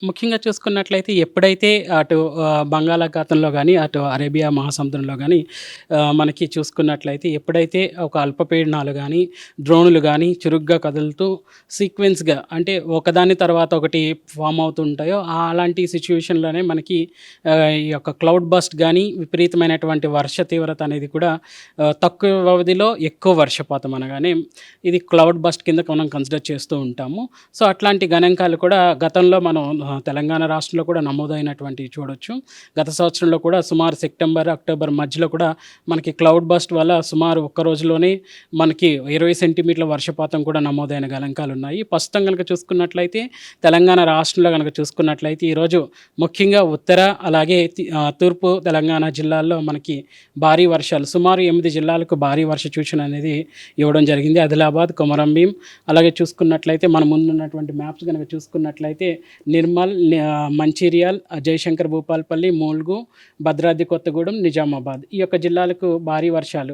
ముఖ్యంగా చూసుకున్నట్లయితే ఎప్పుడైతే అటు బంగాళాఖాతంలో గాని, అటు అరేబియా మహాసముద్రంలో గాని మనకి చూసుకున్నట్లయితే ఎప్పుడైతే ఒక అల్పపీడనాలు గాని, ద్రోణులు గాని చురుగ్గా కదులుతూ సీక్వెన్స్‌గా అంటే ఒకదాని తర్వాత ఒకటి ఫార్మ్ అవుతూ ఉంటాయో అలాంటి సిట్యుయేషన్‌లోనే మనకి ఈ యొక్క క్లౌడ్ బస్ట్ గాని, విపరీతమైనటువంటి వర్ష తీవ్రత అనేది కూడా తక్కువ వ్యవధిలో ఎక్కువ వర్షపాతం అనగానే ఇది క్లౌడ్ బస్ట్ కింద మనం కన్సిడర్ చేస్తూ ఉంటాము. సో, అట్లాంటి గణాంకాలు కూడా గతంలో మనం తెలంగాణ రాష్ట్రంలో కూడా నమోదైనటువంటివి చూడొచ్చు. గత సంవత్సరంలో కూడా సుమారు సెప్టెంబర్, అక్టోబర్ మధ్యలో కూడా మనకి క్లౌడ్ బస్ట్ వల్ల సుమారు ఒక్క రోజులోనే మనకి 20 సెంటీమీటర్ల వర్షపాతం కూడా నమోదైన గణాంకాలున్నాయి. ప్రస్తుతం గనక చూసుకున్నట్లయితే తెలంగాణ రాష్ట్రంలో గనక చూసుకున్నట్లయితే ఈరోజు ముఖ్యంగా ఉత్తర అలాగే తూర్పు తెలంగాణ జిల్లాల్లో మనకి భారీ వర్షాలు సుమారు 8 జిల్లాలకు భారీ వర్ష సూచన అనేది ఇవ్వడం జరిగింది. ఆదిలాబాద్, కొమరంభీం అలాగే చూసుకున్నట్లయితే మన ముందున్నటువంటి మ్యాప్స్ గనక చూసుకున్నట్లయితే నిర్మల్, మంచిర్యాల్, జయశంకర్ భూపాలపల్లి, ములుగు, భద్రాద్రి కొత్తగూడెం, నిజామాబాద్ ఈ యొక్క జిల్లాలకు భారీ వర్షాలు